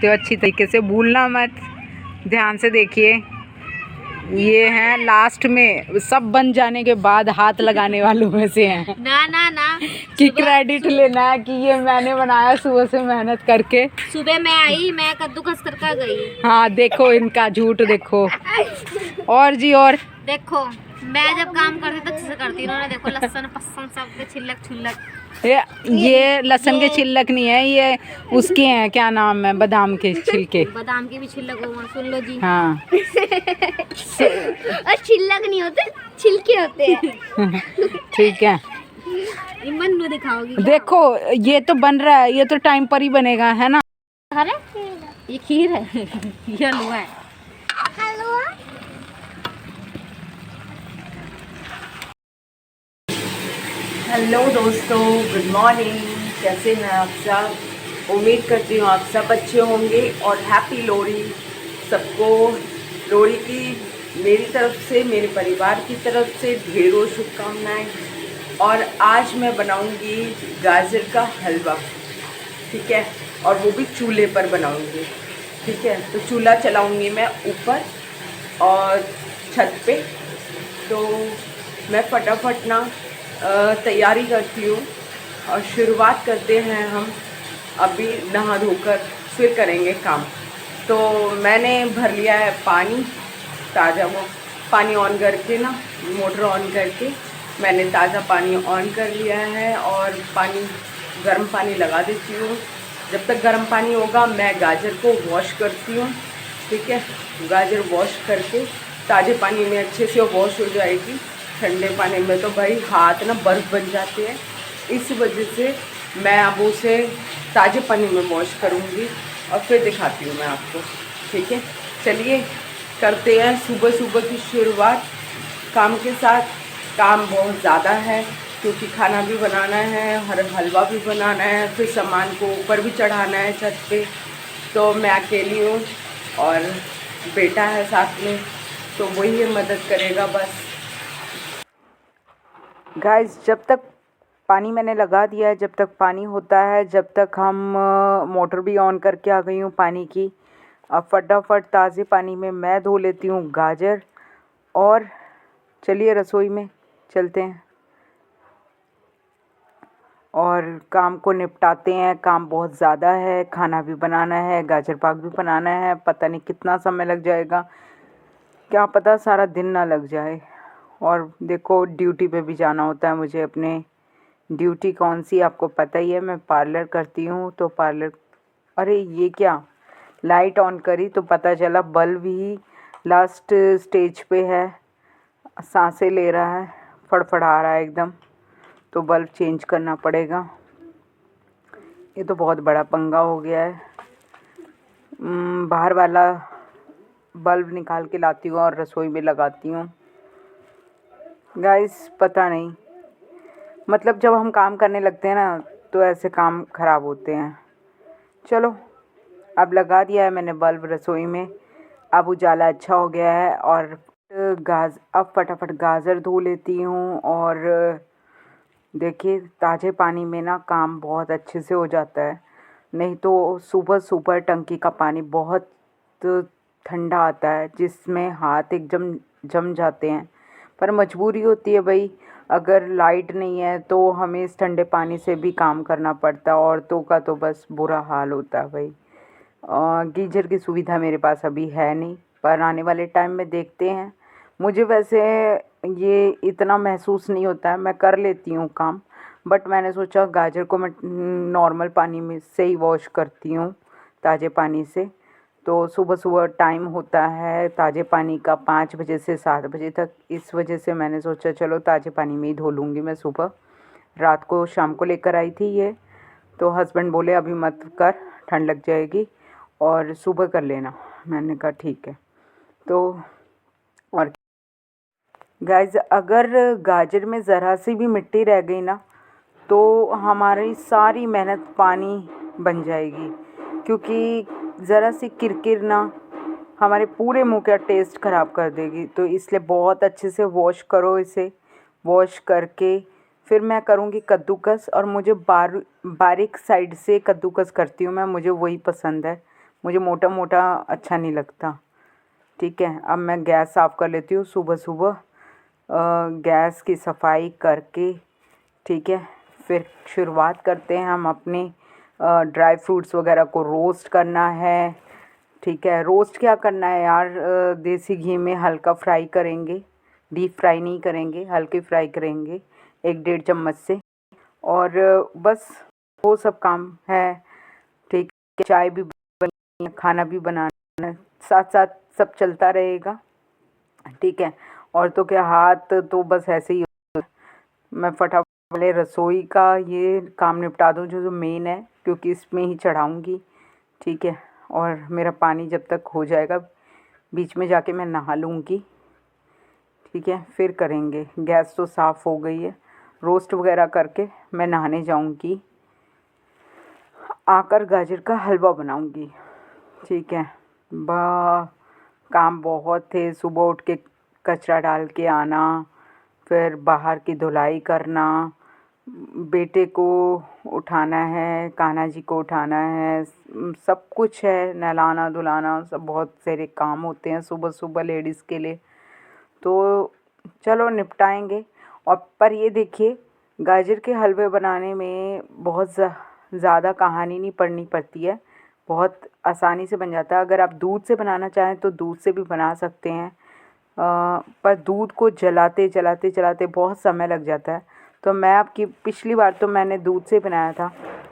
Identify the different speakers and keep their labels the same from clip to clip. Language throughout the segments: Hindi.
Speaker 1: सकते हो अच्छी तरीके से, भूलना मत, ध्यान से देखिए। ये हैं लास्ट में, सब बन जाने के बाद हाथ लगाने वालों में से हैं।
Speaker 2: ना ना ना
Speaker 1: कि क्रेडिट लेना है कि ये मैंने बनाया सुबह से मेहनत करके।
Speaker 2: सुबह मैं आई, मैं कद्दूकस करके गई।
Speaker 1: हाँ देखो इनका झूठ देखो। और जी और
Speaker 2: देखो मैं जब काम करती तो अच्छे से करती, इन्होंने देखो लहसुन पसंद सब के छिलक छुलक।
Speaker 1: ये लहसुन के छिलक नहीं है, ये उसके हैं, क्या नाम है, बादाम के छिलके।
Speaker 2: बादाम के भी छिलक होगा, सुन लो जी।
Speaker 1: हाँ
Speaker 2: और छिलक नहीं होते, छिलके होते हैं।
Speaker 1: ठीक है,
Speaker 2: मन्नू दिखाओगी क्या?
Speaker 1: देखो ये तो बन रहा है, ये तो टाइम पर ही बनेगा, है ना।
Speaker 2: अरे ये खीर है, ये हलवा है। हलवा
Speaker 3: हेलो दोस्तों, गुड मॉर्निंग। कैसे हैं आप सब? उम्मीद करती हूँ आप सब अच्छे होंगे और हैप्पी लोहड़ी सबको। लोहड़ी की मेरी तरफ से, मेरे परिवार की तरफ से ढेरों शुभकामनाएं। और आज मैं बनाऊंगी गाजर का हलवा, ठीक है, और वो भी चूल्हे पर बनाऊंगी, ठीक है। तो चूल्हा चलाऊंगी मैं ऊपर और छत पे। तो मैं फटाफट ना तैयारी करती हूँ और शुरुआत करते हैं हम। अभी नहा धोकर फिर करेंगे काम। तो मैंने भर लिया है पानी ताज़ा, वो पानी ऑन करके ना, मोटर ऑन करके मैंने ताज़ा पानी ऑन कर लिया है और पानी, गर्म पानी लगा देती हूँ। जब तक गर्म पानी होगा मैं गाजर को वॉश करती हूँ, ठीक है। गाजर वॉश करके ताज़े पानी में अच्छे से वॉश हो जाएगी। ठंडे पानी में तो भाई हाथ ना बर्फ़ बन जाते हैं, इस वजह से मैं अब उसे ताज़े पानी में वॉश करूँगी और फिर दिखाती हूँ मैं आपको, ठीक है। चलिए करते हैं सुबह सुबह की शुरुआत काम के साथ। काम बहुत ज़्यादा है क्योंकि खाना भी बनाना है, हलवा भी बनाना है, फिर सामान को ऊपर भी चढ़ाना है छत पे। तो मैं अकेली हूँ और बेटा है साथ में, तो वही मदद करेगा बस।
Speaker 1: गाइस जब तक पानी मैंने लगा दिया है, जब तक पानी होता है, जब तक हम मोटर भी ऑन करके आ गई हूँ पानी की। अब फटाफट ताज़े पानी में मैं धो लेती हूँ गाजर और चलिए रसोई में चलते हैं और काम को निपटाते हैं। काम बहुत ज़्यादा है, खाना भी बनाना है, गाजर पाक भी बनाना है। पता नहीं कितना समय लग जाएगा, क्या पता सारा दिन ना लग जाए। और देखो ड्यूटी पे भी जाना होता है मुझे। अपने ड्यूटी कौन सी आपको पता ही है, मैं पार्लर करती हूँ। तो पार्लर, अरे ये क्या, लाइट ऑन करी तो पता चला बल्ब ही लास्ट स्टेज पे है, सांसें ले रहा है, फड़फड़ा रहा है एकदम। तो बल्ब चेंज करना पड़ेगा। ये तो बहुत बड़ा पंगा हो गया है। बाहर वाला बल्ब निकाल के लाती हूँ और रसोई में लगाती हूँ। गाइस पता नहीं, मतलब जब हम काम करने लगते हैं ना तो ऐसे काम ख़राब होते हैं। चलो अब लगा दिया है मैंने बल्ब रसोई में, अब उजाला अच्छा हो गया है। और अब फटाफट गाजर धो लेती हूँ। और देखिए ताज़े पानी में ना काम बहुत अच्छे से हो जाता है, नहीं तो सुबह सुबह टंकी का पानी बहुत ठंडा आता है जिसमें हाथ एकदम जम जाते हैं। पर मजबूरी होती है भाई, अगर लाइट नहीं है तो हमें इस ठंडे पानी से भी काम करना पड़ता है। औरतों का तो बस बुरा हाल होता है भाई। गीजर की सुविधा मेरे पास अभी है नहीं, पर आने वाले टाइम में देखते हैं। मुझे वैसे ये इतना महसूस नहीं होता है, मैं कर लेती हूँ काम। बट मैंने सोचा गाजर को मैं नॉर्मल पानी में से ही वॉश करती हूँ, ताज़े पानी से। तो सुबह सुबह टाइम होता है ताज़े पानी का 5 बजे से 7 बजे तक, इस वजह से मैंने सोचा चलो ताज़े पानी में ही धो लूँगी मैं सुबह। रात को शाम को लेकर आई थी ये, तो हस्बैंड बोले अभी मत कर, ठंड लग जाएगी और सुबह कर लेना। मैंने कहा ठीक है। तो और गाइस अगर गाजर में ज़रा सी भी मिट्टी रह गई ना तो हमारी सारी मेहनत पानी बन जाएगी, क्योंकि ज़रा सी किरकिर ना हमारे पूरे मुंह का टेस्ट ख़राब कर देगी। तो इसलिए बहुत अच्छे से वॉश करो इसे। वॉश करके फिर मैं करूँगी कद्दूकस, और मुझे बारीक साइड से कद्दूकस करती हूँ मैं, मुझे वही पसंद है। मुझे मोटा मोटा अच्छा नहीं लगता। ठीक है, अब मैं गैस साफ़ कर लेती हूँ सुबह सुबह। गैस की सफाई करके ठीक है, फिर शुरुआत करते हैं हम अपने ड्राई फ्रूट्स वगैरह को रोस्ट करना है। ठीक है, रोस्ट क्या करना है यार, देसी घी में हल्का फ्राई करेंगे, डीप फ्राई नहीं करेंगे, हल्के फ्राई करेंगे 1-1.5 चम्मच से। और बस वो सब काम है। ठीक है, चाय भी बनी है, खाना भी बनाना है, साथ साथ सब चलता रहेगा। ठीक है, और तो क्या, हाथ तो बस ऐसे ही मैं फटाफट पहले रसोई का ये काम निपटा दूँ जो जो मेन है, क्योंकि इसमें ही चढ़ाऊँगी। ठीक है, और मेरा पानी जब तक हो जाएगा बीच में जाके मैं नहा लूँगी। ठीक है, फिर करेंगे। गैस तो साफ़ हो गई है, रोस्ट वगैरह करके मैं नहाने जाऊँगी, आकर गाजर का हलवा बनाऊँगी। ठीक है, काम बहुत थे, सुबह उठ के कचरा डाल के आना, फिर बाहर की धुलाई करना, बेटे को उठाना है, कान्हा जी को उठाना है, सब कुछ है, नहलाना धुलाना, सब बहुत सारे काम होते हैं सुबह सुबह लेडीज़ के लिए। तो चलो निपटाएंगे। और पर ये देखिए, गाजर के हलवे बनाने में बहुत ज़्यादा कहानी नहीं पढ़नी पड़ती है, बहुत आसानी से बन जाता है। अगर आप दूध से बनाना चाहें तो दूध से भी बना सकते हैं, पर दूध को जलाते जलाते जलाते बहुत समय लग जाता है। तो मैं आपकी पिछली बार तो मैंने दूध से बनाया था,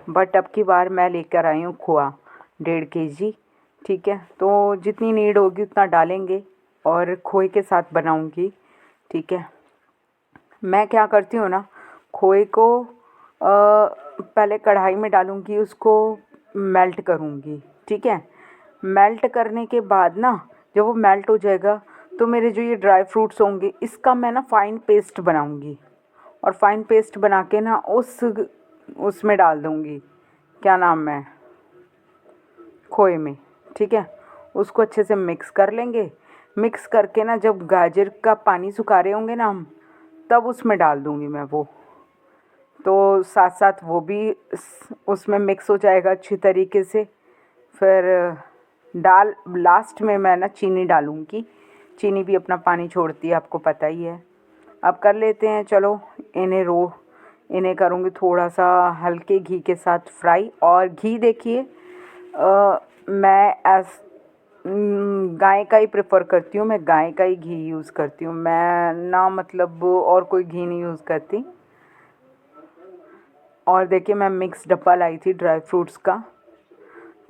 Speaker 1: बट अब की बार मैं लेकर आई हूँ खोआ 1.5 kg। ठीक है, तो जितनी नीड होगी उतना डालेंगे और खोए के साथ बनाऊँगी। ठीक है, मैं क्या करती हूँ ना, खोए को पहले कढ़ाई में डालूँगी, उसको मेल्ट करूँगी। ठीक है, मेल्ट करने के बाद ना, जब वो मेल्ट हो जाएगा तो मेरे जो ये ड्राई फ्रूट्स होंगे इसका मैं ना फ़ाइन पेस्ट बनाऊँगी, और फ़ाइन पेस्ट बना के ना उसमें डाल दूँगी, क्या नाम है, खोए में। ठीक है, उसको अच्छे से मिक्स कर लेंगे। मिक्स करके ना, जब गाजर का पानी सुखा रहे होंगे ना हम, तब उसमें डाल दूँगी मैं वो, तो साथ साथ वो भी उसमें मिक्स हो जाएगा अच्छी तरीके से। फिर लास्ट में मैं ना चीनी डालूँगी, चीनी भी अपना पानी छोड़ती है, आपको पता ही है। अब कर लेते हैं, चलो इन्हें करूँगी थोड़ा सा हल्के घी के साथ फ्राई। और घी देखिए, मैं गाय का ही प्रेफर करती हूँ, मैं गाय का ही घी यूज़ करती हूँ, मैं ना मतलब और कोई घी नहीं यूज़ करती। और देखिए, मैं मिक्स डब्बा लाई थी ड्राई फ्रूट्स का,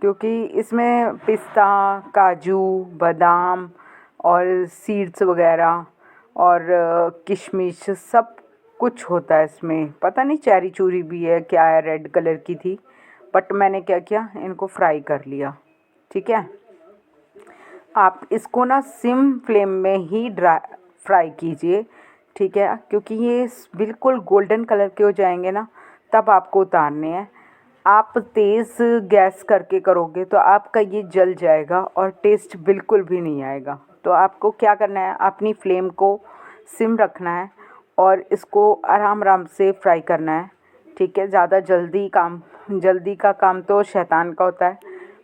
Speaker 1: क्योंकि इसमें पिस्ता, काजू, बादाम और सीड्स वगैरह और किशमिश सब कुछ होता है इसमें। पता नहीं चेरी चूरी भी है क्या है, रेड कलर की थी, बट मैंने क्या किया, इनको फ्राई कर लिया। ठीक है, आप इसको ना सिम फ्लेम में ही फ्राई कीजिए। ठीक है, क्योंकि ये बिल्कुल गोल्डन कलर के हो जाएंगे ना, तब आपको उतारने हैं। आप तेज़ गैस करके करोगे तो आपका ये जल जाएगा और टेस्ट बिल्कुल भी नहीं आएगा। तो आपको क्या करना है, अपनी फ्लेम को सिम रखना है और इसको आराम आराम से फ्राई करना है। ठीक है, ज़्यादा जल्दी का काम तो शैतान का होता है,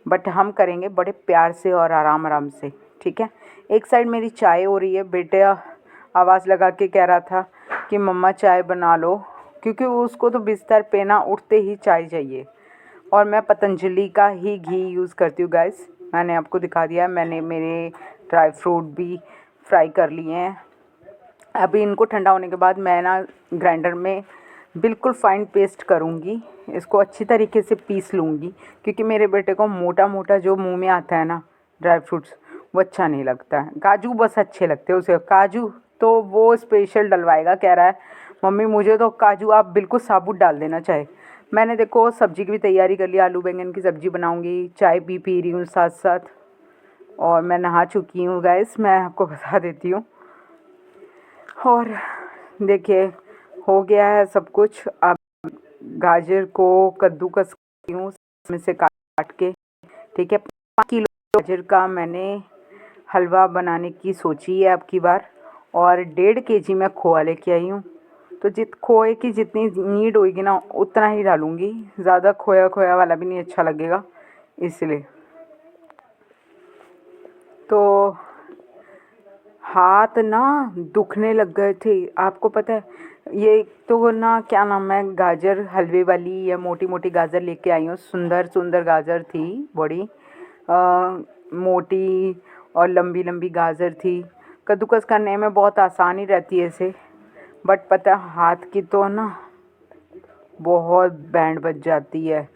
Speaker 1: बट हम करेंगे बड़े प्यार से और आराम आराम से। ठीक है, एक साइड मेरी चाय हो रही है, बेटे आवाज़ लगा के कह रहा था कि मम्मा चाय बना लो, क्योंकि उसको तो बिस्तर पे ना उठते ही चाय चाहिए। और मैं पतंजलि का ही घी यूज़ करती हूँ गाइस, मैंने आपको दिखा दिया। मैंने मेरे ड्राई फ्रूट भी फ्राई कर लिए हैं। अभी इनको ठंडा होने के बाद मैं ना ग्राइंडर में बिल्कुल फ़ाइन पेस्ट करूँगी, इसको अच्छी तरीके से पीस लूँगी, क्योंकि मेरे बेटे को मोटा मोटा जो मुंह में आता है ना ड्राई फ्रूट्स, वो अच्छा नहीं लगता है। काजू बस अच्छे लगते हैं उसे, काजू तो वो स्पेशल डलवाएगा, कह रहा है मम्मी मुझे तो काजू आप बिल्कुल साबुत डाल देना चाहे। मैंने देखो सब्ज़ी की भी तैयारी कर ली, आलू बैंगन की सब्ज़ी बनाऊँगी, चाय भी पी रही हूँ साथ साथ, और मैं नहा चुकी हूँ गाइस, मैं आपको बता देती हूँ। और देखिए, हो गया है सब कुछ। अब गाजर को कद्दूकस करती हूँ इसमें से काट के। ठीक है, 5 किलो गाजर का मैंने हलवा बनाने की सोची है अब की बार, और 1.5 kg मैं खोआ लेके आई हूँ। तो खोए की जितनी नीड होएगी ना उतना ही डालूँगी, ज़्यादा खोया खोया वाला भी नहीं अच्छा लगेगा इसलिए। तो हाथ ना दुखने लग गए थे। आपको पता है, ये तो ना क्या नाम है, गाजर हलवे वाली या मोटी मोटी गाजर लेके आई हूँ। सुंदर सुंदर गाजर थी, बड़ी मोटी और लंबी लंबी गाजर थी। कद्दूकस करने में बहुत आसानी रहती है इसे, बट पता है हाथ की तो ना बहुत बैंड बज जाती है,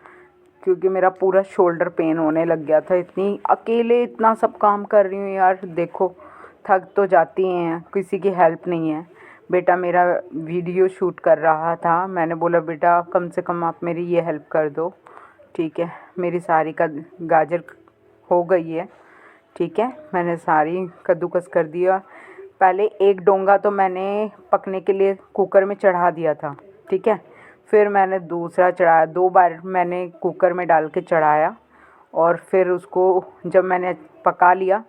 Speaker 1: क्योंकि मेरा पूरा शोल्डर पेन होने लग गया था। इतनी अकेले इतना सब काम कर रही हूँ यार, देखो थक तो जाती हैं, किसी की हेल्प नहीं है। बेटा मेरा वीडियो शूट कर रहा था, मैंने बोला बेटा कम से कम आप मेरी ये हेल्प कर दो, ठीक है। मेरी सारी का गाजर हो गई है, ठीक है। मैंने सारी कद्दूकस कर दिया। पहले एक डोंगा तो मैंने पकने के लिए कुकर में चढ़ा दिया था, ठीक है। फिर मैंने दूसरा चढ़ाया, 2 बार मैंने कुकर में डाल के चढ़ाया, और फिर उसको जब मैंने पका लिया,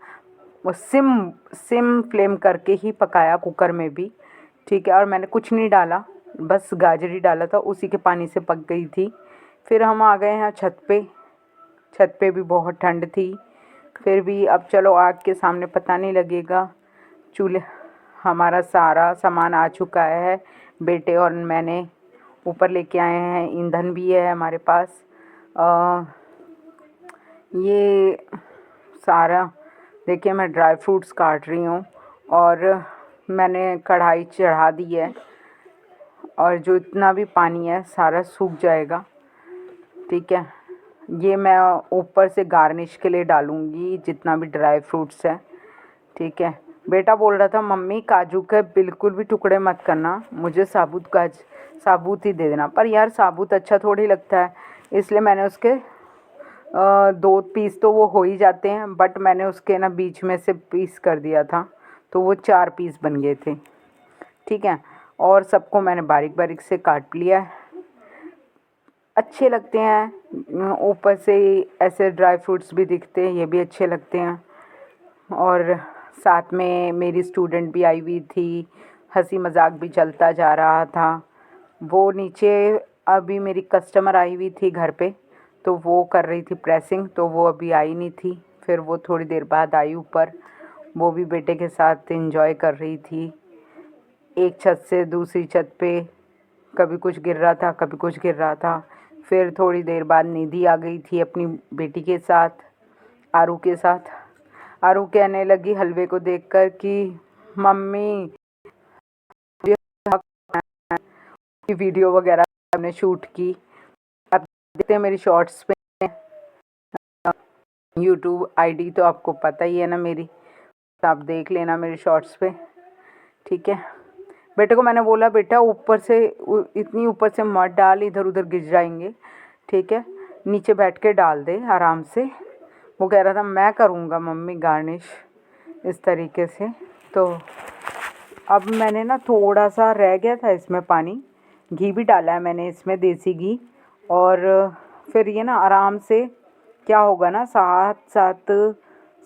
Speaker 1: वो सिम फ्लेम करके ही पकाया कुकर में भी, ठीक है। और मैंने कुछ नहीं डाला, बस गाजर ही डाला था, उसी के पानी से पक गई थी। फिर हम आ गए हैं छत पे। छत पे भी बहुत ठंड थी, फिर भी अब चलो आग के सामने पता नहीं लगेगा। चूल्हे हमारा सारा सामान आ चुका है, बेटे और मैंने ऊपर लेके आए हैं। ईंधन भी है हमारे पास। ये सारा देखिए, मैं ड्राई फ्रूट्स काट रही हूँ, और मैंने कढ़ाई चढ़ा दी है, और जो इतना भी पानी है सारा सूख जाएगा, ठीक है। ये मैं ऊपर से गार्निश के लिए डालूँगी जितना भी ड्राई फ्रूट्स है, ठीक है। बेटा बोल रहा था मम्मी काजू के बिल्कुल भी टुकड़े मत करना, मुझे साबुत ही दे देना। पर यार साबुत अच्छा थोड़ी लगता है, इसलिए मैंने उसके 2 पीस तो वो हो ही जाते हैं, बट मैंने उसके ना बीच में से पीस कर दिया था, तो वो 4 पीस बन गए थे, ठीक है। और सबको मैंने बारीक बारीक से काट लिया है। अच्छे लगते हैं, ऊपर से ऐसे ड्राई फ्रूट्स भी दिखते हैं, ये भी अच्छे लगते हैं। और साथ में मेरी स्टूडेंट भी आई हुई थी, हंसी मजाक भी चलता जा रहा था। वो नीचे अभी मेरी कस्टमर आई हुई थी घर पे, तो वो कर रही थी प्रेसिंग, तो वो अभी आई नहीं थी। फिर वो थोड़ी देर बाद आई ऊपर, वो भी बेटे के साथ एंजॉय कर रही थी। एक छत से दूसरी छत पे कभी कुछ गिर रहा था, कभी कुछ गिर रहा था। फिर थोड़ी देर बाद निधि आ गई थी अपनी बेटी के साथ, आरू के साथ। आरू कहने लगी हलवे को देखकर कि मम्मी की वीडियो वगैरह हमने शूट की। आप देखते हैं मेरी शॉर्ट्स पे, यूट्यूब आईडी तो आपको पता ही है ना मेरी, तो आप देख लेना मेरे शॉर्ट्स पे, ठीक है। बेटे को मैंने बोला बेटा ऊपर से इतनी ऊपर से मत डाल, इधर उधर गिर जाएंगे, ठीक है। नीचे बैठ के डाल दे आराम से। वो कह रहा था मैं करूँगा मम्मी गार्निश इस तरीके से। तो अब मैंने ना थोड़ा सा रह गया था इसमें पानी, घी भी डाला है मैंने इसमें, देसी घी। और फिर ये ना आराम से क्या होगा ना, साथ साथ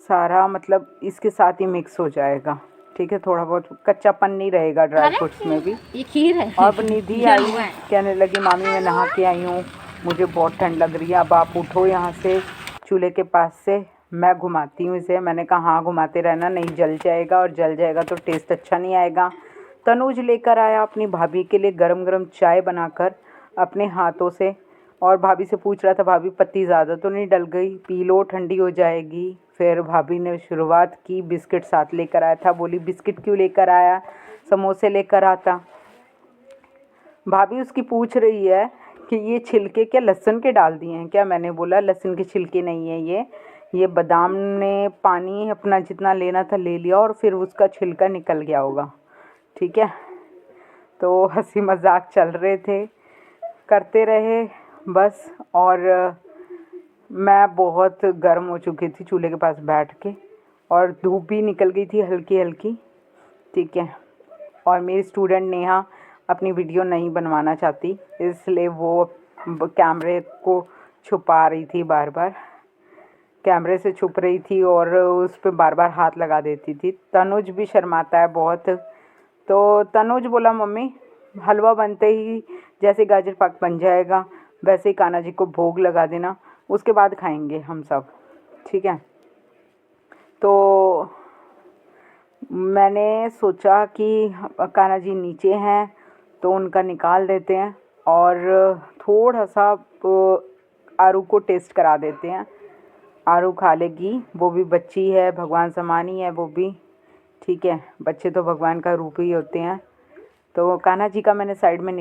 Speaker 1: सारा मतलब इसके साथ ही मिक्स हो जाएगा, ठीक है। थोड़ा बहुत कच्चापन नहीं रहेगा ड्राई फ्रूट्स में भी।
Speaker 2: ये खीर है।
Speaker 1: अब निधि आई, कहने लगी मामी मैं नहा के आई हूँ, मुझे बहुत ठंड लग रही है, अब आप उठो यहाँ से चूल्हे के पास से, मैं घुमाती हूँ इसे। मैंने कहा हाँ घुमाते रहना, नहीं जल जाएगा, और जल जाएगा तो टेस्ट अच्छा नहीं आएगा। तनुज लेकर आया अपनी भाभी के लिए गरम गरम चाय बनाकर अपने हाथों से, और भाभी से पूछ रहा था भाभी पत्ती ज़्यादा तो नहीं डल गई, पी लो ठंडी हो जाएगी। फिर भाभी ने शुरुआत की, बिस्किट साथ लेकर आया था। बोली बिस्किट क्यों लेकर आया, समोसे लेकर आता। भाभी उसकी पूछ रही है कि ये छिलके क्या लहसुन के डाल दिए हैं क्या। मैंने बोला लहसुन के छिलके नहीं है, ये बादाम ने पानी अपना जितना लेना था ले लिया, और फिर उसका छिलका निकल गया होगा, ठीक है। तो हंसी मजाक चल रहे थे, करते रहे बस। और मैं बहुत गर्म हो चुकी थी चूल्हे के पास बैठ के, और धूप भी निकल गई थी हल्की हल्की, ठीक है। और मेरी स्टूडेंट नेहा अपनी वीडियो नहीं बनवाना चाहती, इसलिए वो कैमरे को छुपा रही थी, बार बार कैमरे से छुप रही थी, और उस पर बार बार हाथ लगा देती थी। तनुज भी शर्माता है बहुत, तो तनुज बोला मम्मी हलवा बनते ही जैसे गाजर पाक बन जाएगा वैसे ही कान्हा जी को भोग लगा देना, उसके बाद खाएंगे हम सब, ठीक है। तो मैंने सोचा कि कान्हा जी नीचे हैं तो उनका निकाल देते हैं और थोड़ा सा आरू को टेस्ट करा देते हैं। आरू खा लेगी, वो भी बच्ची है, भगवान समान ही है वो भी, ठीक है। बच्चे तो भगवान का रूप ही होते हैं। तो कान्हा जी का मैंने साइड में